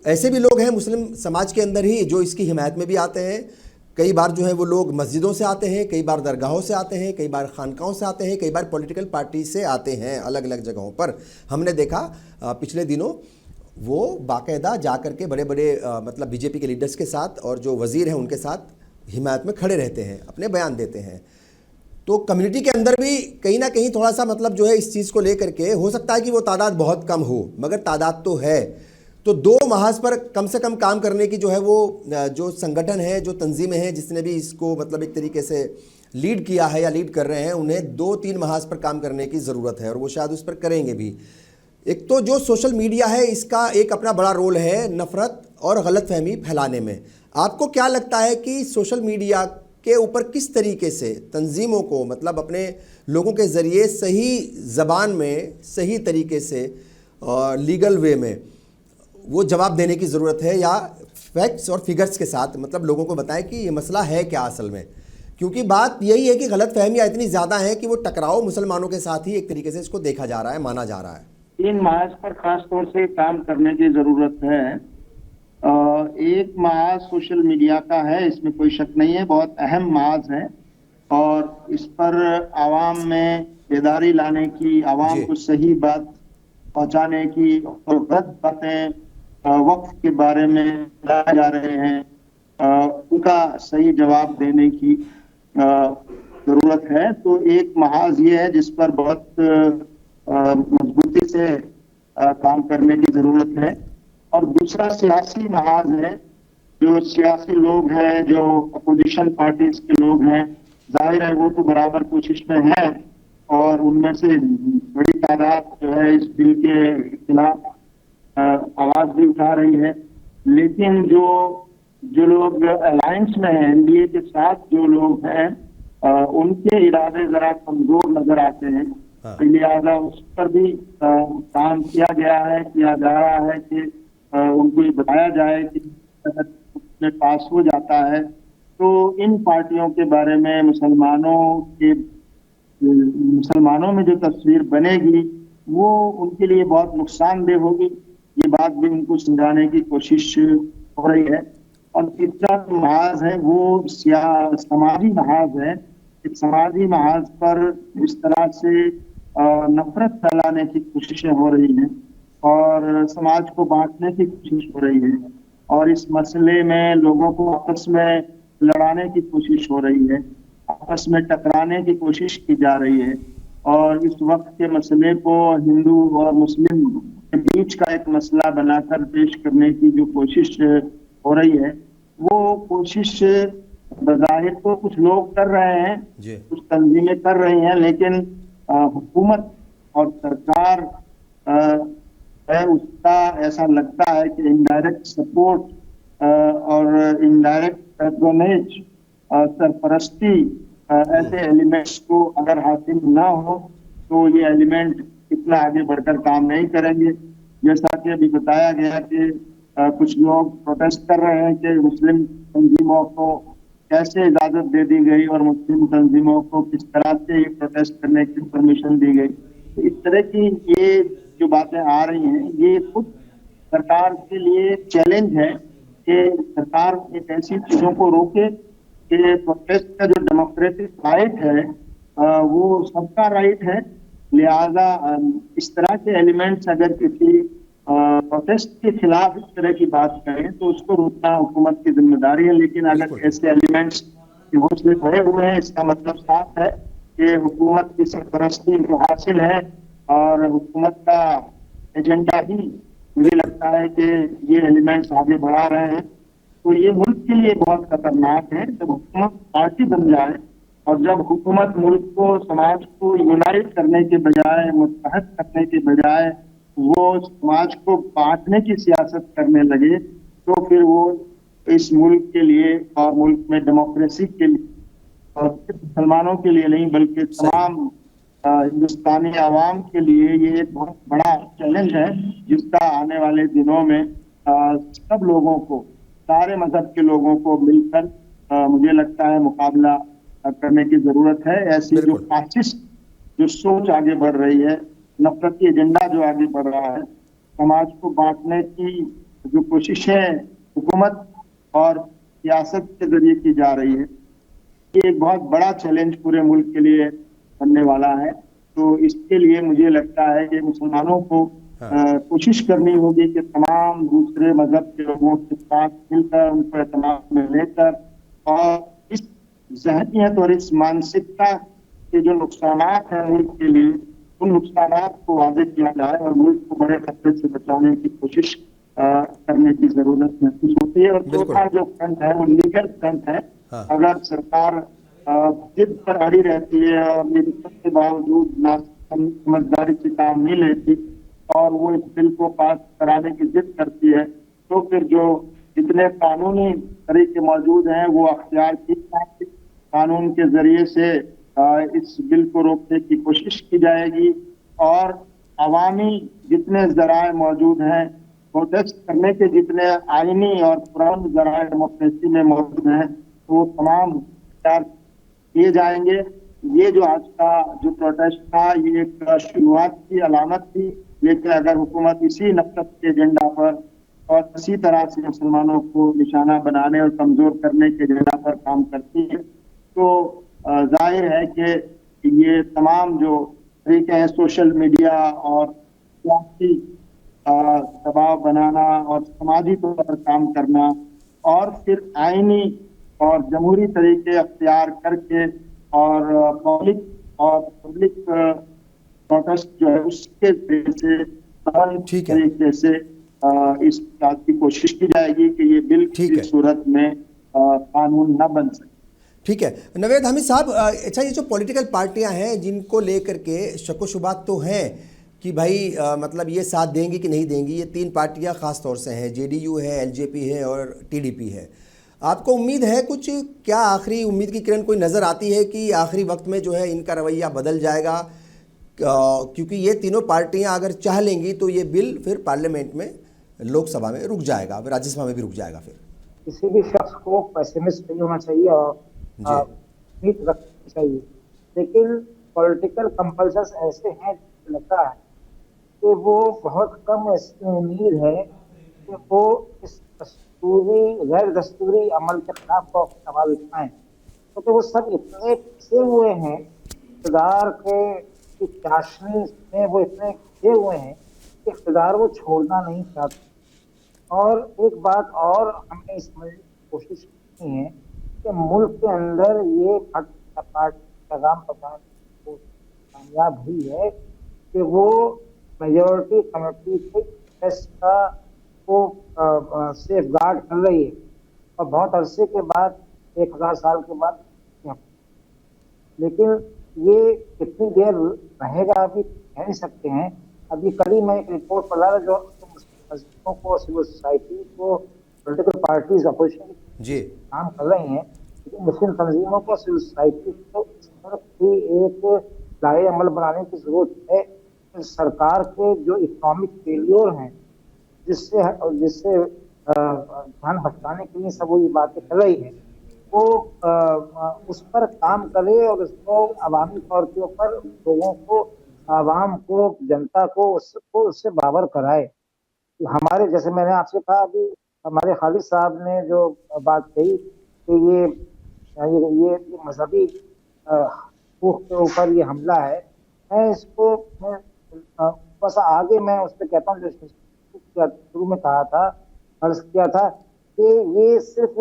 ऐसे भी लोग हैं मुस्लिम समाज के अंदर ही जो इसकी हिमायत में भी आते हैं। कई बार जो है वो लोग मस्जिदों से आते हैं, कई बार दरगाहों से आते हैं, कई बार खानकाहों से आते हैं, कई बार पॉलिटिकल पार्टी से आते हैं, अलग अलग जगहों पर। हमने देखा पिछले दिनों वो बाकायदा जा कर के बड़े बड़े मतलब बीजेपी के लीडर्स के साथ और जो वज़ीर हैं उनके साथ हिमायत में खड़े रहते हैं, अपने बयान देते हैं। तो कम्युनिटी के अंदर भी कहीं ना कहीं थोड़ा सा मतलब जो है इस चीज़ को लेकर के, हो सकता है कि वो तादाद बहुत कम हो मगर तादाद तो है। तो दो महाज पर कम से कम काम करने की जो है वो जो संगठन है, जो तंजीमें हैं, जिसने भी इसको मतलब एक तरीके से लीड किया है या लीड कर रहे हैं, उन्हें 2-3 महाज पर काम करने की ज़रूरत है और वो शायद उस पर करेंगे भी। एक तो जो सोशल मीडिया है इसका एक अपना बड़ा रोल है नफ़रत और गलतफहमी फैलाने में। आपको क्या लगता है कि सोशल मीडिया के ऊपर किस तरीके से तंजीमों को मतलब अपने लोगों के ज़रिए सही ज़बान में, सही तरीके से लीगल वे में वो जवाब देने की ज़रूरत है, या फैक्ट्स और फिगर्स के साथ मतलब लोगों को बताएं कि ये मसला है क्या असल में? क्योंकि बात यही है कि गलतफहमियाँ इतनी ज़्यादा हैं कि वो टकराव मुसलमानों के साथ ही एक तरीके से इसको देखा जा रहा है, माना जा रहा है। इन महाज पर खास तौर से काम करने की ज़रूरत है। एक महाज सोशल मीडिया का है, इसमें कोई शक नहीं है, बहुत अहम महाज है और इस पर आवाम में बेदारी लाने की, आवाम को सही बात पहुंचाने की और गलत बातें वक्फ के बारे में लाए जा रहे हैं, उनका सही जवाब देने की जरूरत है। तो एक महाज ये है जिस पर बहुत मजबूती से काम करने की जरूरत है। और दूसरा सियासी महाज है, जो सियासी लोग हैं, जो अपोजिशन पार्टीज के लोग हैं, जाहिर है वो तो बराबर कोशिश में है और उनमें से बड़ी तादाद जो है इस बिल के खिलाफ आवाज भी उठा रही है। लेकिन जो लोग अलायंस में हैं, एनडीए के साथ जो लोग हैं, उनके इरादे जरा कमजोर नजर आते हैं। हाँ। लिहाजा उस पर भी काम किया गया है, किया जा रहा है कि उनको ये बताया जाए कि अगर उसमें पास हो जाता है तो इन पार्टियों के बारे में मुसलमानों में जो तस्वीर बनेगी वो उनके लिए बहुत नुकसानदेह होगी। ये बात भी उनको समझाने की कोशिश हो रही है। और तीसरा जो महाज है वो समाजी महाज है। एक समाजी महाज पर इस तरह से नफरत फैलाने की कोशिशें हो रही हैं और समाज को बांटने की कोशिश हो रही है और इस मसले में लोगों को आपस में लड़ाने की कोशिश हो रही है, आपस में टकराने की कोशिश की जा रही है। और इस वक्त के मसले को हिंदू और मुस्लिम के बीच का एक मसला बनाकर पेश करने की जो कोशिश हो रही है वो कोशिश बज़ाहिर तो कुछ लोग कर रहे हैं, कुछ तंजीमें कर रही हैं, लेकिन हुकूमत और सरकार है उसका ऐसा लगता है कि इनडायरेक्ट सपोर्ट और इनडायरेक्ट पैट्रोनेज, सरपरस्ती ऐसे एलिमेंट्स को अगर हासिल ना हो तो ये एलिमेंट इतना आगे बढ़कर काम नहीं करेंगे। जैसा कि अभी बताया गया कि कुछ लोग प्रोटेस्ट कर रहे हैं कि मुस्लिम तंजीमों को कैसे इजाजत दे दी गई और मुस्लिम तंजीमों को किस तरह से ये प्रोटेस्ट करने की परमिशन दी गई। तो इस तरह की ये जो बातें आ रही हैं ये खुद सरकार के लिए चैलेंज है कि सरकार एक ऐसी चीजों को रोके कि प्रोटेस्ट का जो डेमोक्रेटिक राइट है वो सबका राइट है। लिहाजा इस तरह के एलिमेंट्स अगर किसी प्रोटेस्ट के खिलाफ इस तरह की बात करें तो उसको रोकना हुकूमत की जिम्मेदारी है। लेकिन अगर ऐसे एलिमेंट्स के हौसले भरे हुए हैं इसका मतलब साफ है कि हुकूमत की सरपरस्ती जो हासिल है और हुकूमत का एजेंडा ही मुझे लगता है कि ये एलिमेंट्स आगे बढ़ा रहे हैं। तो ये मुल्क के लिए बहुत खतरनाक है जब हुकूमत पार्टी बन जाए और जब हुकूमत मुल्क को, समाज को यूनाइट करने के बजाय, मुत्तहद करने के बजाय वो समाज को बांटने की सियासत करने लगे तो फिर वो इस मुल्क के लिए और मुल्क में डेमोक्रेसी के लिए और सिर्फ मुसलमानों के लिए नहीं बल्कि तमाम हिंदुस्तानी आवाम के लिए ये एक बहुत बड़ा चैलेंज है जिसका आने वाले दिनों में सब लोगों को, सारे मजहब के लोगों को मिलकर मुझे लगता है मुकाबला करने की जरूरत है। ऐसी जो फासिस्ट जो सोच आगे बढ़ रही है, नफरती एजेंडा जो आगे बढ़ रहा है, समाज को बांटने की जो कोशिशें हुकूमत और सियासत के जरिए की जा रही है, ये एक बहुत बड़ा चैलेंज पूरे मुल्क के लिए बनने वाला है। तो इसके लिए मुझे लगता है कि मुसलमानों को कोशिश करनी होगी कि तमाम दूसरे मजहब के लोगों के साथ मिलकर उनको एतमाद में लेकर और इस ज़हनियत और इस मानसिकता के जो नुकसान हैं मुल्क के लिए, उन नुकसान को वाज़ेह किया जाए और मुल्क को बड़े खतरे से बचाने की कोशिश करने की जरूरत महसूस होती है। और चौथा जो फ्रंट है वो लीगल फ्रंट है। अगर सरकार जिद पर अड़ी रहती है और निरीक्षण के बावजूद ना समझदारी से काम नहीं लेती और वो इस बिल को पास कराने की जिद करती है तो फिर जो जितने कानूनी तरीके मौजूद हैं वो अख्तियार की कानून के जरिए से इस बिल को रोकने की कोशिश की जाएगी और अवामी जितने जराए मौजूद हैं, प्रोटेस्ट करने के जितने आईनी और पुराने जराए डेमोक्रेसी में मौजूद हैं वो तमाम इख्तियार किए जाएंगे। ये जो आज का जो प्रोटेस्ट था ये एक शुरुआत की अलामत थी, लेकिन अगर हुकूमत इसी नफरत के एजेंडा पर और इसी तरह से मुसलमानों को निशाना बनाने और कमजोर करने के एजेंडा पर काम करती है तो जाहिर है कि ये तमाम जो तरीके हैं सोशल मीडिया और सियासी दबाव बनाना और समाजी तौर पर काम करना और फिर आईनी और जमहूरी तरीके अख्तियार करके और पब्लिक प्रोटेस्ट जो है उसके तरीके से इस बात की कोशिश की जाएगी कि ये बिल किसी सूरत में कानून न बन सके। ठीक है नवेद हामिद साहब, अच्छा ये जो पॉलिटिकल पार्टियां हैं जिनको लेकर के शक व शुबात तो हैं कि भाई मतलब ये साथ देंगी कि नहीं देंगी, ये तीन पार्टियां खास तौर से हैं, जेडीयू है, एलजेपी है और टीडीपी है। आपको उम्मीद है कुछ, क्या आखिरी उम्मीद की किरण कोई नज़र आती है कि आखिरी वक्त में जो है इनका रवैया बदल जाएगा? क्योंकि ये तीनों पार्टियां अगर चाह लेंगी तो ये बिल फिर पार्लियामेंट में, लोकसभा में रुक जाएगा, राज्यसभा में भी रुक जाएगा। फिर किसी भी शख्स को पेसिमिस्ट नहीं होना चाहिए और जी उम्मीद रखनी चाहिए, लेकिन पॉलिटिकल कंपल्सन्स ऐसे हैं, लगता है कि वो बहुत कम ऐसी उम्मीद है कि वो इस दस्तूरी गैर दस्तूरी अमल के खिलाफ को सवाल उठाएं, क्योंकि वो सब इतने फंसे हुए हैं इक़्तिदार के चाशनी में, वो इतने फंसे हुए हैं कि इक़्तिदार वो छोड़ना नहीं चाहते। और एक बात और हमने समझने की कोशिश की है कि मुल्क के अंदर ये पार्टी पैगाम पहुंचाने को कामयाब हुई है कि वो मेजॉरिटी कमेटी के इंटरेस्ट का वो सेफ गार्ड कर रही है, और बहुत अरसे के बाद 1000 साल के बाद। लेकिन ये कितनी देर रहेगा अभी कह नहीं सकते हैं। अभी कल ही मैं एक रिपोर्ट पढ़ा जो मुस्लिमों को, सिविल सोसाइटी को, पॉलिटिकल पार्टीज अपोजिशन जी काम कर रही हैं, लेकिन मुस्लिम तंजीमों को, सिविल सोसाइटी को इस पर भी एक लाए अमल बनाने की जरूरत है। सरकार के जो इकोनॉमिक फेलियर हैं, जिससे ध्यान भटकाने के लिए सब वो ये बातें कर रही है, वो उस पर काम करे और उसको अवामी तौर के ऊपर लोगों को, आवाम को, जनता को उससे बावर कराए। हमारे, जैसे मैंने आपसे कहा अभी, हमारे खालिद साहब ने जो बात कही कि ये मजहबी हुकूक के ऊपर ये हमला है, मैं इसको बस आगे मैं उस पर कहता हूँ, जो शुरू में कहा था, अर्ज किया था कि ये सिर्फ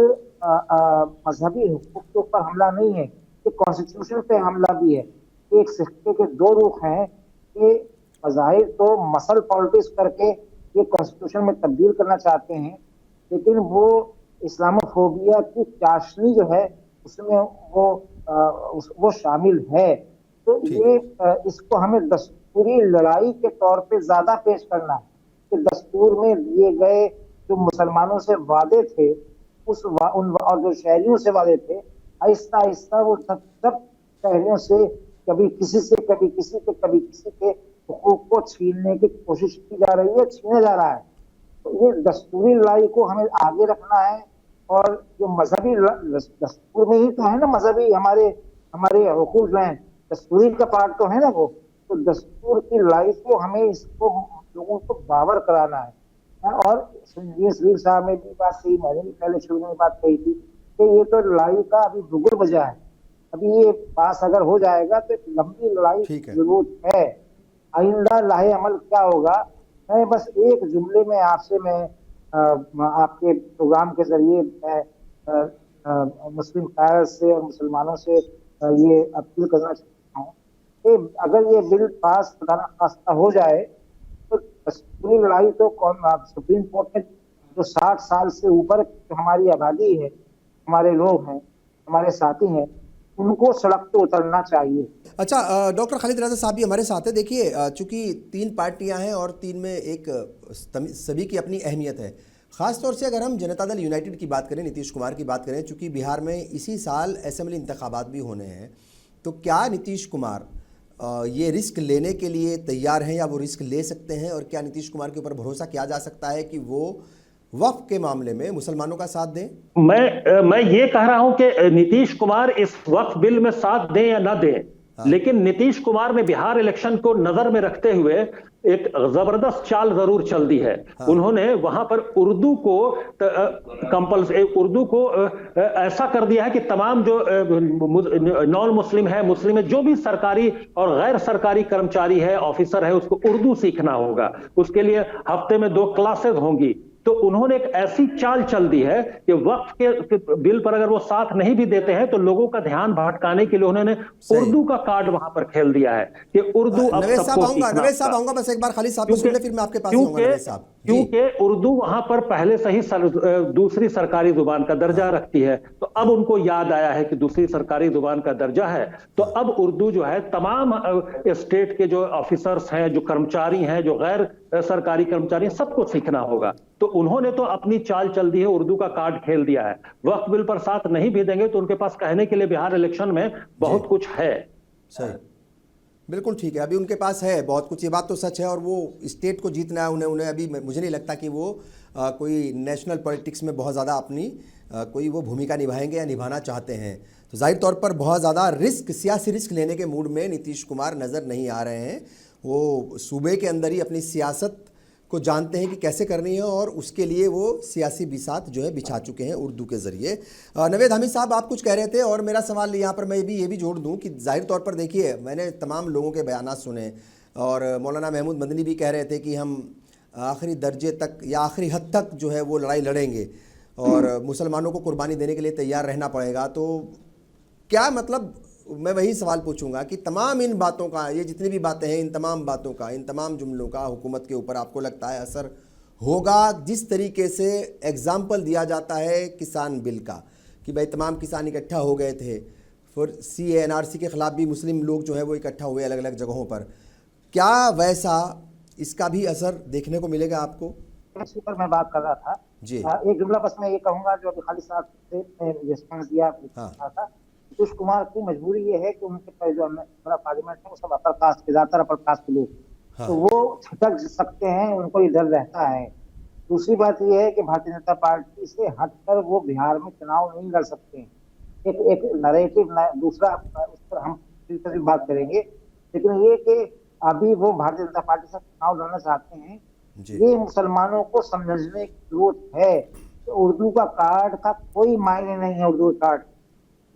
मजहबी हुकूक के ऊपर हमला नहीं है, ये कॉन्स्टिट्यूशन पे हमला भी है। एक सिक्के के दो रुख हैं कि बज़ाहिर तो मसल पॉलिटिक्स करके ये कॉन्स्टिट्यूशन में तब्दील करना चाहते हैं, लेकिन वो इस्लामोफोबिया की चाशनी जो है उसमें वो शामिल है। तो ये इसको हमें दस्तूरी लड़ाई के तौर पे ज्यादा पेश करना है कि दस्तूर में दिए गए जो मुसलमानों से वादे थे, और जो शहरियों से वादे थे, आहिस्ता आहिस्ता वो सब शहरियों से कभी किसी से, कभी किसी के, कभी किसी के हुकूक को छीनने की कोशिश की जा रही है, छीना जा रहा है। तो ये दस्तूरी लड़ाई को हमें आगे रखना है, और जो मजहबी दस्तूर में ही तो है ना, मजहबी हमारे हुकूक जो हैं, दस्तूरी का पार्ट तो है ना वो। तो दस्तूर की लड़ाई को हमें इसको लोगों को बावर कराना है। और संजीव साहब ने भी बात कही, मैंने भी पहले शुरू में बात कही थी कि ये तो लड़ाई का अभी दुगुर बजा है। अभी ये पास अगर हो जाएगा तो एक लंबी लड़ाई की जरूरत है। आइंदा लाहे अमल क्या होगा, मैं बस एक जुमले में आपसे, मैं आपके प्रोग्राम के जरिए मैं मुस्लिम कायद से और मुसलमानों से ये अपील करना चाहता हूँ कि अगर ये बिल पास खुदा हो जाए तो पूरी लड़ाई तो सुप्रीम कोर्ट में जो 60 साल से ऊपर जो हमारी आबादी है, हमारे लोग हैं, हमारे साथी हैं, उनको सड़क पे उतरना चाहिए। अच्छा, डॉक्टर खालिद रजा साहब भी हमारे साथ है। देखिए, चूंकि 3 पार्टियां हैं और 3 में एक सभी की अपनी अहमियत है। ख़ास तौर से अगर हम जनता दल यूनाइटेड की बात करें, नीतीश कुमार की बात करें, चूंकि बिहार में इसी साल असेंबली इंतखाबात भी होने हैं, तो क्या नीतीश कुमार ये रिस्क लेने के लिए तैयार हैं, या वो रिस्क ले सकते हैं? और क्या नीतीश कुमार के ऊपर भरोसा किया जा सकता है कि वो वक्फ के मामले में मुसलमानों का साथ दें? मैं ये कह रहा हूं कि नीतीश कुमार इस वक्फ बिल में साथ दें या ना दें, लेकिन नीतीश कुमार ने बिहार इलेक्शन को नजर में रखते हुए एक जबरदस्त चाल जरूर चल दी है। उन्होंने वहां पर उर्दू को ऐसा कर दिया है कि तमाम जो नॉन मुस्लिम है, मुस्लिम है, जो भी सरकारी और गैर सरकारी कर्मचारी है, ऑफिसर है, उसको उर्दू सीखना होगा। उसके लिए हफ्ते में 2 क्लासेस होंगी। तो उन्होंने एक ऐसी चाल चल दी है कि वक्फ के बिल पर अगर वो साथ नहीं भी देते हैं तो लोगों का ध्यान भटकाने के लिए उन्होंने उर्दू का कार्ड वहां पर खेल दिया है कि उर्दू अब सबको सीखना। नवेश साहब आऊंगा, बस एक बार खालिद साहब को सुन ले, फिर मैं आपके पास आऊंगा। नवेश साहब, क्योंकि उर्दू वहां पर पहले से ही दूसरी सरकारी जुबान का दर्जा रखती है, तो अब उनको याद आया है कि दूसरी सरकारी जुबान का दर्जा है, तो अब उर्दू जो है तमाम स्टेट के जो ऑफिसर्स हैं, जो कर्मचारी हैं, जो गैर सरकारी कर्मचारी, सबको सीखना होगा। तो उन्होंने तो अपनी चाल चल दी है, उर्दू का कार्ड खेल दिया है। वक्फ बिल पर साथ नहीं भी देंगे तो उनके पास कहने के लिए बिहार इलेक्शन में बहुत कुछ है। सही। बिल्कुल ठीक है, अभी उनके पास है बहुत कुछ, ये बात तो सच है। और वो स्टेट को जीतना है उन्हें अभी मुझे नहीं लगता कि वो कोई नेशनल पॉलिटिक्स में बहुत ज़्यादा अपनी कोई वो भूमिका निभाएंगे या निभाना चाहते हैं। तो जाहिर तौर पर बहुत ज़्यादा सियासी रिस्क लेने के मूड में नीतीश कुमार नज़र नहीं आ रहे हैं। वो सूबे के अंदर ही अपनी सियासत को जानते हैं कि कैसे करनी है, और उसके लिए वो सियासी बिसात जो है बिछा चुके हैं उर्दू के ज़रिए। नवेद हामिद साहब, आप कुछ कह रहे थे, और मेरा सवाल यहाँ पर मैं ये भी जोड़ दूँ कि जाहिर तौर पर देखिए, मैंने तमाम लोगों के बयानात सुने, और मौलाना महमूद मदनी भी कह रहे थे कि हम आखिरी दर्जे तक या आखिरी हद तक जो है वो लड़ाई लड़ेंगे और मुसलमानों को कुर्बानी देने के लिए तैयार रहना पड़ेगा। तो क्या मतलब, मैं वही सवाल पूछूंगा कि तमाम इन बातों का, ये जितनी भी बातें हैं, इन तमाम बातों का, इन तमाम जुमलों का हुकूमत के ऊपर आपको लगता है असर होगा? जिस तरीके से एग्जाम्पल दिया जाता है किसान बिल का कि भाई तमाम किसान इकट्ठा हो गए थे, फिर CA/NRC के ख़िलाफ़ भी मुस्लिम लोग जो है वो इकट्ठा हुए अलग अलग जगहों पर, क्या वैसा इसका भी असर देखने को मिलेगा आपको? इसी पर मैं बात कर रहा था जी। एक जुमला बस मैं ये कहूंगा, जो अभी खालिद साहब से रिस्पॉन्स दिया था। नीतीश कुमार की मजबूरी ये है कि उनके जो पूरा पार्लियामेंट है वो सब अपर कास्ट के, ज्यादातर अपर कास्ट के लोग, तो वो छिटक सकते हैं, उनको ये डर रहता है। दूसरी बात ये है कि भारतीय जनता पार्टी से हटकर वो बिहार में चुनाव नहीं लड़ सकते। एक नरेटिव दूसरा, उस पर हम बात करेंगे, लेकिन ये कि अभी वो भारतीय जनता पार्टी से चुनाव लड़ना चाहते हैं। ये मुसलमानों को समझने की जरूरत है कि उर्दू का कार्ड का कोई मायने नहीं है। उर्दू कार्ड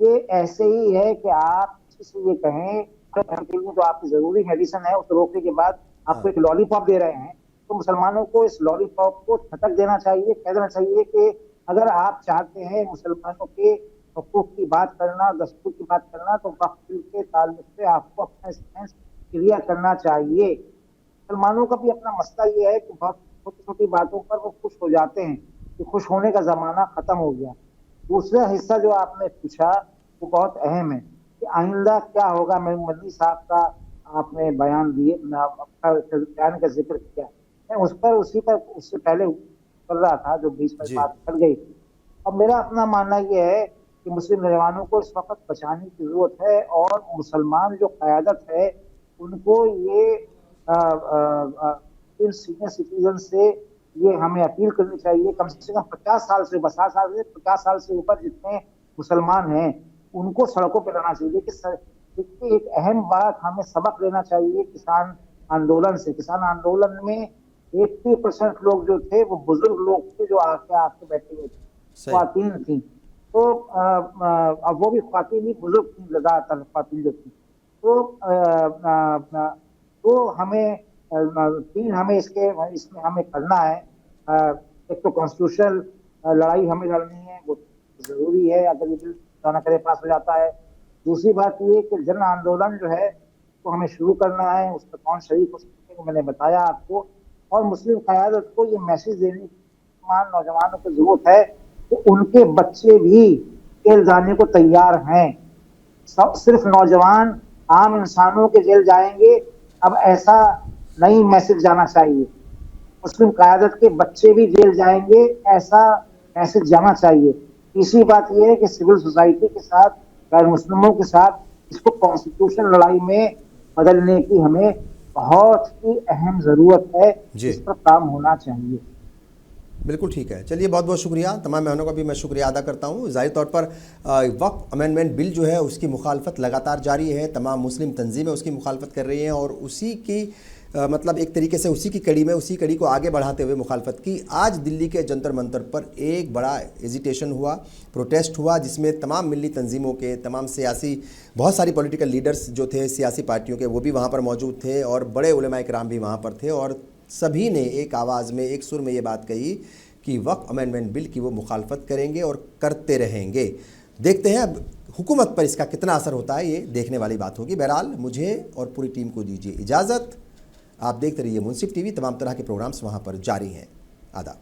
ये ऐसे ही है कि आप किसी से ये कहें तो आपकी जरूरी मेडिसिन है, उसको रोकने के बाद आपको एक लॉलीपॉप दे रहे हैं, तो मुसलमानों को इस लॉलीपॉप को छटक देना चाहिए, कह देना चाहिए कि अगर आप चाहते हैं मुसलमानों के हुकूक की बात करना, दस्तूर की बात करना, तो वक्त के ताल्लुक से आपको अपना स्टैंड क्लियर करना चाहिए। मुसलमानों का भी अपना मसला ये है कि बहुत छोटी छोटी बातों पर वो खुश हो जाते हैं, कि खुश होने का जमाना खत्म हो गया। दूसरा हिस्सा जो आपने पूछा वो बहुत अहम है कि आइंदा क्या होगा। मदनी साहब का आपने बयान दिए, बयान का जिक्र किया, मैं उससे पहले कर रहा था जो बीच में बात कर गई थी। अब मेरा अपना मानना यह है कि मुस्लिम नौजवानों को इस वक्त बचाने की जरूरत है, और मुसलमान जो क़यादत है उनको ये इन सीनियर सिटीजन से ये हमें अपील करनी चाहिए, कम से कम 50 साल से 50 साल से ऊपर जितने मुसलमान हैं उनको सड़कों पर लाना चाहिए। कि एक अहम बात हमें सबक लेना चाहिए किसान आंदोलन से। किसान आंदोलन में 80% लोग जो थे वो बुजुर्ग लोग थे, जो आके बैठे हुए थे, ख्वातीन थी। तो अब वो भी ख्वातीन ही बुजुर्ग थी, ज्यादातर ख्वातीन जो थी। तो हमें इसमें हमें करना है। एक तो कॉन्स्टिट्यूशनल लड़ाई हमें लड़नी है, वो जरूरी है अगर ये बिल करे पास हो जाता है। दूसरी बात ये कि जन आंदोलन जो है तो हमें शुरू करना है, उस पर कौन शरीक हो सकते हैं मैंने बताया आपको। और मुस्लिम क़यादत को ये मैसेज देने की नौजवानों को जरूरत है कि उनके बच्चे भी जेल जाने को तैयार हैं। सिर्फ नौजवान आम इंसानों के जेल जाएंगे, अब ऐसा नहीं मैसेज जाना चाहिए। मुस्लिम क़यादत के बच्चे भी जेल जाएंगे, ऐसा मैसेज जाना चाहिए। तीसरी बात यह है कि सिविल सोसाइटी के साथ, गैर मुस्लिमों के साथ इसको कॉन्स्टिट्यूशन लड़ाई में बदलने की हमें बहुत ही अहम जरूरत है, इस पर काम होना चाहिए। बिल्कुल ठीक है, चलिए बहुत बहुत शुक्रिया। तमाम मेहमानों का भी मैं शुक्रिया अदा करता हूँ। ज़ाहिर तौर पर वक्फ अमेंडमेंट बिल जो है उसकी मुखालफत लगातार जारी है, तमाम मुस्लिम तंजीमें उसकी मुखालफत कर रही हैं, और उसी की मतलब एक तरीके से उसी की कड़ी को आगे बढ़ाते हुए मुखालफत की। आज दिल्ली के जंतर मंतर पर एक बड़ा एजिटेशन हुआ, प्रोटेस्ट हुआ, जिसमें तमाम मिली तंजीमों के, तमाम सियासी, बहुत सारी पॉलिटिकल लीडर्स जो थे सियासी पार्टियों के, वो भी वहाँ पर मौजूद थे, और बड़े उलेमाए किराम भी वहाँ पर थे, और सभी ने एक आवाज़ में, एक सुर में ये बात कही कि वक्फ अमेंडमेंट बिल की वो मुखालफत करेंगे और करते रहेंगे। देखते हैं अब हुकूमत पर इसका कितना असर होता है, ये देखने वाली बात होगी। बहरहाल मुझे और पूरी टीम को दीजिए इजाज़त। आप देखते रहिए मुंसिफ टीवी, तमाम तरह के प्रोग्राम्स वहाँ पर जारी हैं। आदाब।